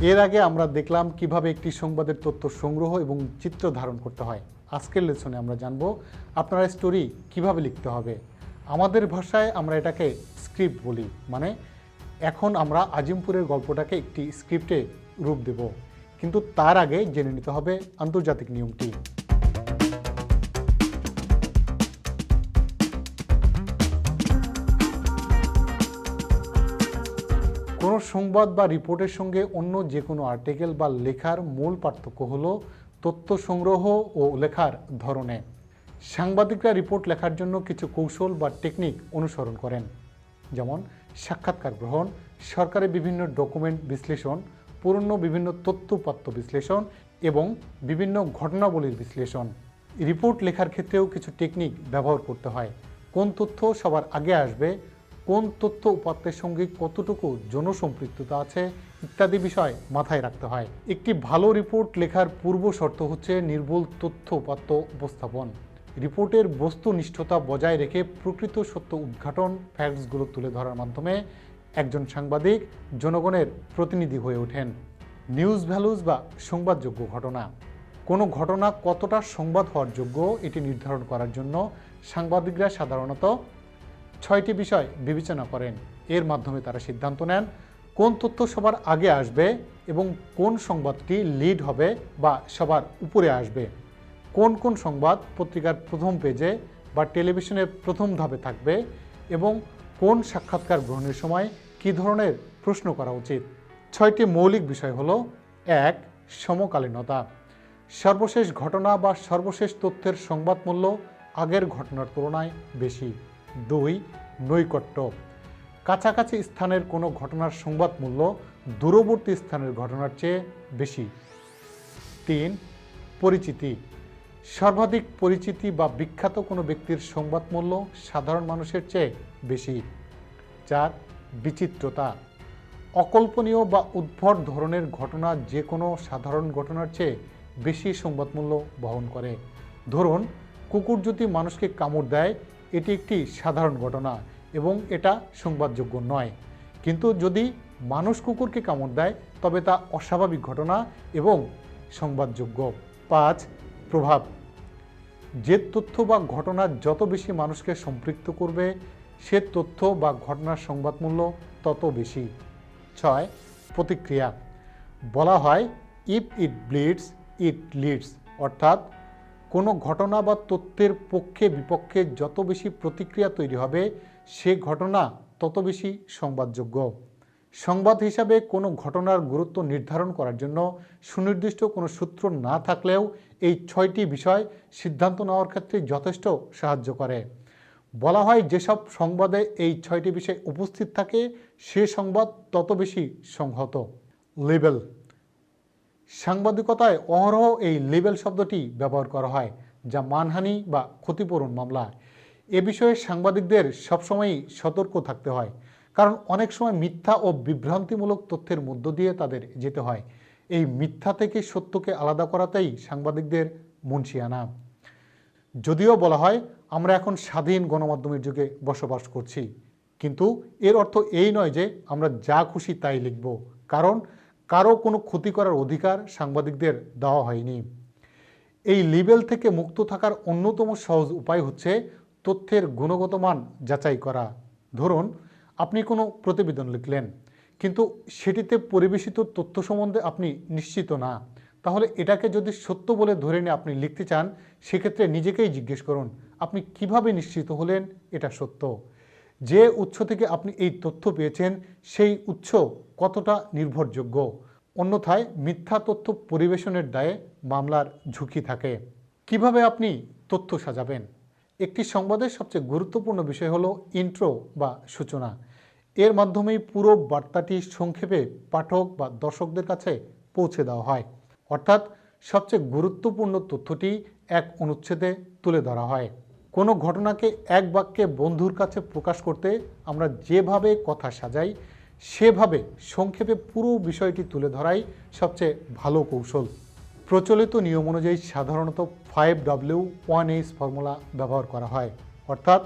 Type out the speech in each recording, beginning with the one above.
এর আগে আমরা দেখলাম কিভাবে একটি সংবাদের তথ্য সংগ্রহ এবং চিত্র ধারণ করতে হয়। আজকের লেসনে আমরা জানব আপনার স্টোরি কিভাবে লিখতে হবে। আমাদের ভাষায় আমরা এটাকে স্ক্রিপ্ট বলি, মানে এখন আমরা আজিমপুরের গল্পটাকে একটি স্ক্রিপ্টে রূপ দেব, কিন্তু তার আগে জেনে নিতে হবে আন্তর্জাতিক নিয়মটি। কোনো সংবাদ বা রিপোর্টের সঙ্গে অন্য যে কোনো আর্টিকেল বা লেখার মূল পার্থক্য হলো তথ্য সংগ্রহ ও লেখার ধরনে। সাংবাদিকরা রিপোর্ট লেখার জন্য কিছু কৌশল বা টেকনিক অনুসরণ করেন, যেমন সাক্ষাৎকার গ্রহণ, সরকারি বিভিন্ন ডকুমেন্ট বিশ্লেষণ, পুরনো বিভিন্ন তথ্যপাত্য বিশ্লেষণ এবং বিভিন্ন ঘটনাবলীর বিশ্লেষণ। রিপোর্ট লেখার ক্ষেত্রেও কিছু টেকনিক ব্যবহার করতে হয়। কোন তথ্য সবার আগে আসবে, কোন তথ্য উপাত্তের সঙ্গে কতটুকু জনসম্পৃক্ততা আছে ইত্যাদি বিষয় মাথায় রাখতে হয়। একটি ভালো রিপোর্ট লেখার পূর্ব শর্ত হচ্ছে নির্ভুল তথ্য উপাত্ত উপস্থাপন। রিপোর্টের বস্তুনিষ্ঠতা বজায় রেখে প্রকৃত সত্য উদ্ঘাটন, ফ্যাক্টসগুলো তুলে ধরার মাধ্যমে একজন সাংবাদিক জনগণের প্রতিনিধি হয়ে ওঠেন। নিউজ ভ্যালুজ বা সংবাদযোগ্য ঘটনা। কোনো ঘটনা কতটা সংবাদ হওয়ার যোগ্য এটি নির্ধারণ করার জন্য সাংবাদিকরা সাধারণত 6টি বিষয় বিবেচনা করেন। এর মাধ্যমে তারা সিদ্ধান্ত নেন কোন তথ্য সবার আগে আসবে এবং কোন সংবাদটি লিড হবে বা সবার উপরে আসবে, কোন কোন সংবাদ পত্রিকার প্রথম পেজে বা টেলিভিশনের প্রথম ধাপে থাকবে এবং কোন সাক্ষাৎকার গ্রহণের সময় কী ধরনের প্রশ্ন করা উচিত। 6টি মৌলিক বিষয় হলো: 1. সমকালীনতা। সর্বশেষ ঘটনা বা সর্বশেষ তথ্যের সংবাদ মূল্য আগের ঘটনার তুলনায় বেশি। 2. নৈকট্য। কাছাকাছি স্থানের কোনো ঘটনার সংবাদ মূল্য দূরবর্তী স্থানের ঘটনার চেয়ে বেশি। 3. পরিচিতি। সর্বাধিক পরিচিতি বা বিখ্যাত কোনো ব্যক্তির সংবাদ মূল্য সাধারণ মানুষের চেয়ে বেশি। 4. বিচিত্রতা। অকল্পনীয় বা উদ্ভট ধরনের ঘটনা যে কোনো সাধারণ ঘটনার চেয়ে বেশি সংবাদ মূল্য বহন করে। ধরুন, কুকুর যদি মানুষকে কামড় দেয়, এটি একটি সাধারণ ঘটনা এবং এটা সংবাদযোগ্য নয়, কিন্তু যদি মানুষ কুকুরকে কামড় দেয় তবে তা অস্বাভাবিক ঘটনা এবং সংবাদযোগ্য। 5. প্রভাব। যে তথ্য বা ঘটনা যত বেশি মানুষকে সম্পৃক্ত করবে সে তথ্য বা ঘটনার সংবাদ মূল্য তত বেশি। 6. প্রতিক্রিয়া। বলা হয় ইফ ইট ব্লিডস ইট লিডস, অর্থাৎ কোনো ঘটনা বা তথ্যের পক্ষে বিপক্ষে যত বেশি প্রতিক্রিয়া তৈরি হবে সে ঘটনা তত বেশি সংবাদযোগ্য। সংবাদ হিসাবে কোনো ঘটনার গুরুত্ব নির্ধারণ করার জন্য সুনির্দিষ্ট কোনো সূত্র না থাকলেও এই 6টি বিষয় সিদ্ধান্ত নেওয়ার ক্ষেত্রে যথেষ্ট সাহায্য করে। বলা হয় যেসব সংবাদে এই 6টি বিষয় উপস্থিত থাকে সে সংবাদ তত বেশি সংহত। লেবেল। সাংবাদিকতায় অহরহ এই লেবেল শব্দটি ব্যবহার করা হয়, যা মানহানি বা ক্ষতিপূরণ মামলা। এ বিষয়ে সাংবাদিকদের সবসময়ই সতর্ক থাকতে হয়, কারণ অনেক সময় মিথ্যা ও বিভ্রান্তিমূলক তথ্যের মধ্য দিয়ে তাদের যেতে হয়। এই মিথ্যা থেকে সত্যকে আলাদা করাতেই সাংবাদিকদের মুনশিয়ানা। যদিও বলা হয় আমরা এখন স্বাধীন গণমাধ্যমের যুগে বসবাস করছি, কিন্তু এর অর্থ এই নয় যে আমরা যা খুশি তাই লিখব, কারণ কারো কোনো ক্ষতি করার অধিকার সাংবাদিকদের দেওয়া হয়নি। এই লেবেল থেকে মুক্ত থাকার অন্যতম সহজ উপায় হচ্ছে তথ্যের গুণগত মান যাচাই করা। ধরুন, আপনি কোনো প্রতিবেদন লিখলেন, কিন্তু সেটিতে পরিবেশিত তথ্য সম্বন্ধে আপনি নিশ্চিত না, তাহলে এটাকে যদি সত্য বলে ধরে নিয়ে আপনি লিখতে চান, সেক্ষেত্রে নিজেকেই জিজ্ঞেস করুন আপনি কিভাবে নিশ্চিত হলেন এটা সত্য। যে উৎস থেকে আপনি এই তথ্য পেয়েছেন সেই উৎস কতটা নির্ভরযোগ্য। অন্যথায় মিথ্যা তথ্য পরিবেশনের দায়ে মামলার ঝুঁকি থাকে। কিভাবে আপনি তথ্য সাজাবেন? একটি সংবাদের সবচেয়ে গুরুত্বপূর্ণ বিষয় হলো ইন্ট্রো বা সূচনা। এর মাধ্যমেই পুরো বার্তাটি সংক্ষেপে পাঠক বা দর্শকদের কাছে পৌঁছে দেওয়া হয়, অর্থাৎ সবচেয়ে গুরুত্বপূর্ণ তথ্যটি এক অনুচ্ছেদে তুলে ধরা হয়। কোনো ঘটনাকে এক বাক্যে বন্ধুর কাছে প্রকাশ করতে আমরা যেভাবে কথা সাজাই সেভাবে সংক্ষেপে পুরো বিষয়টি তুলে ধরাই সবচেয়ে ভালো কৌশল। প্রচলিত নিয়ম অনুযায়ী সাধারণত 5W1H ফর্মুলা ব্যবহার করা হয়, অর্থাৎ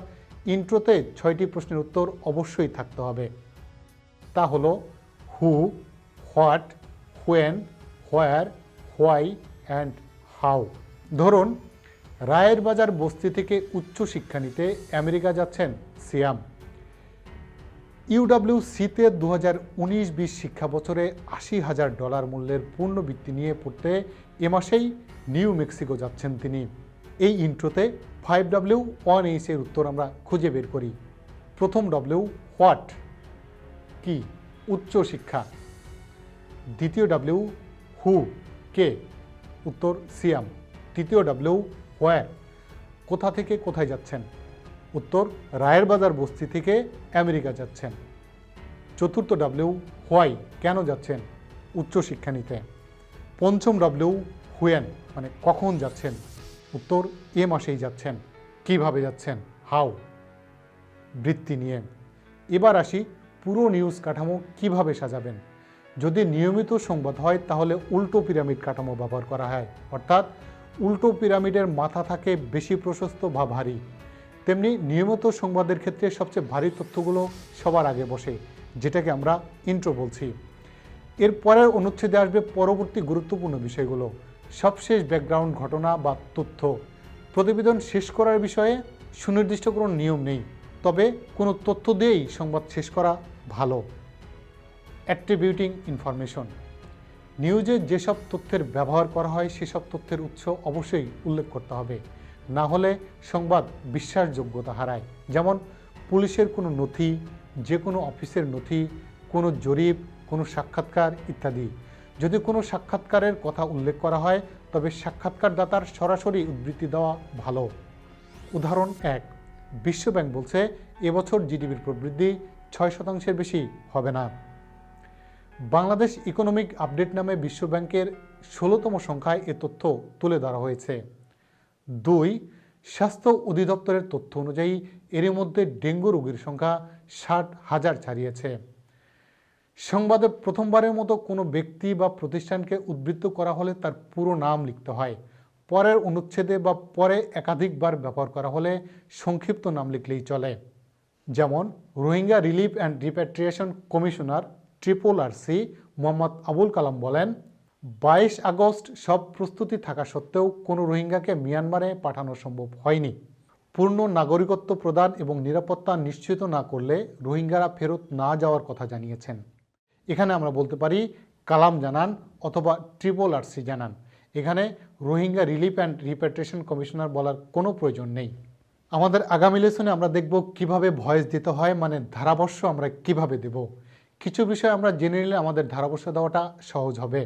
ইন্ট্রোতে 6টি প্রশ্নের উত্তর অবশ্যই থাকতে হবে। তা হলো who, what, when, where, why and how. ধরুন, রায়ের বাজার বস্তি থেকে উচ্চশিক্ষা নিতে আমেরিকা যাচ্ছেন সিয়াম। ইউডব্লিউসিতে 2019-20 শিক্ষা বছরে $80,000 মূল্যের পূর্ণবৃত্তি নিয়ে পড়তে এ মাসেই নিউ মেক্সিকো যাচ্ছেন তিনি। এই ইন্ট্রোতে 5W 1H এর উত্তর আমরা খুঁজে বের করি। প্রথম ডব্লিউ, হোয়াট, কি, উচ্চশিক্ষা। দ্বিতীয় ডব্লিউ, হু, কে, উত্তর সিয়াম। তৃতীয় ডব্লিউ, হোয়ার, কোথা থেকে কোথায় যাচ্ছেন, উত্তর রায়ের বাজার বস্তি থেকে আমেরিকা যাচ্ছেন। চতুর্থ ডব্লিউ, হোয়াই, কেন যাচ্ছেন, উচ্চশিক্ষা নিতে। পঞ্চম ডব্লিউ, হুয়েন, মানে কখন যাচ্ছেন, উত্তর এ মাসেই যাচ্ছেন। কিভাবে যাচ্ছেন, হাউ, বৃত্তি নিয়ে। এবার আসি পুরো নিউজ কাঠামো কিভাবে সাজাবেন। যদি নিয়মিত সংবাদ হয় তাহলে উল্টো পিরামিড কাঠামো ব্যবহার করা হয়, অর্থাৎ উল্টো পিরামিডের মাথা থাকে বেশি প্রশস্ত বা ভারী। তেমনি নিয়মিত সংবাদের ক্ষেত্রে সবচেয়ে ভারী তথ্যগুলো সবার আগে বসে, যেটাকে আমরা ইন্ট্রো বলছি। এর পরের অনুচ্ছেদে আসবে পরবর্তী গুরুত্বপূর্ণ বিষয়গুলো, সবশেষ ব্যাকগ্রাউন্ড ঘটনা বা তথ্য। প্রতিবেদন শেষ করার বিষয়ে সুনির্দিষ্ট কোনো নিয়ম নেই, তবে কোনো তথ্য দিয়েই সংবাদ শেষ করা ভালো। অ্যাট্রিবিউটিং ইনফরমেশন। নিউজে যেসব তথ্যের ব্যবহার করা হয় সেসব তথ্যের উৎস অবশ্যই উল্লেখ করতে হবে, না হলে সংবাদ বিশ্বাসযোগ্যতা হারায়। যেমন পুলিশের কোনো নথি, যে কোনো অফিসের নথি, কোনো জরিপ, কোনো সাক্ষাৎকার ইত্যাদি। যদি কোনো সাক্ষাৎকারের কথা উল্লেখ করা হয় তবে সাক্ষাৎকারদাতার সরাসরি উদ্ধৃতি দেওয়া ভালো। উদাহরণ 1, বিশ্বব্যাংক বলছে এবছর জিডিপির প্রবৃদ্ধি 6% বেশি হবে না। বাংলাদেশ ইকোনমিক আপডেট নামে বিশ্বব্যাংকের 16তম সংখ্যায় এ তথ্য তুলে ধরা হয়েছে। 2, স্বাস্থ্য অধিদপ্তরের তথ্য অনুযায়ী এর মধ্যে ডেঙ্গু রোগীর সংখ্যা 60,000 ছাড়িয়েছে। সংবাদে প্রথমবারের মতো কোনো ব্যক্তি বা প্রতিষ্ঠানকে উদ্ধৃত করা হলে তার পুরো নাম লিখতে হয়। পরের অনুচ্ছেদে বা পরে একাধিকবার ব্যবহার করা হলে সংক্ষিপ্ত নাম লিখলেই চলে। যেমন Rohingya relief and repatriation commissioner RRC Mohammad Abul Kalam বলেন, 22 আগস্ট সব প্রস্তুতি থাকা সত্ত্বেও কোনো রোহিঙ্গাকে মিয়ানমারে পাঠানো সম্ভব হয়নি। পূর্ণ নাগরিকত্ব প্রদান এবং নিরাপত্তা নিশ্চিত না করলে রোহিঙ্গারা ফেরত না যাওয়ার কথা জানিয়েছেন। এখানে আমরা বলতে পারি কালাম জানান অথবা RRC জানান। এখানে Rohingya relief and repatriation commissioner বলার কোনো প্রয়োজন নেই। আমাদের আগামী লেসনে আমরা দেখব কিভাবে ভয়েস দিতে হয়, মানে ধারাভাষ্য আমরা কিভাবে দেব। কিছু বিষয় আমরা জেনে নিলে আমাদের ধারাভাষ্য দেওয়াটা সহজ হবে।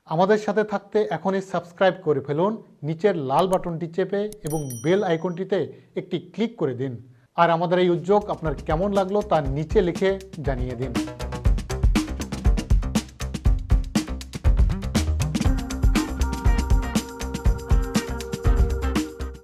আমাদের সাথে থাকতে এখনই সাবস্ক্রাইব করে ফেলুন, নিচের লাল বাটনটি চেপে এবং বেল আইকনটিতে একটি ক্লিক করে দিন। আর আমাদের এই উদ্যোগ আপনার কেমন লাগলো তা নিচে লিখে জানিয়ে দিন।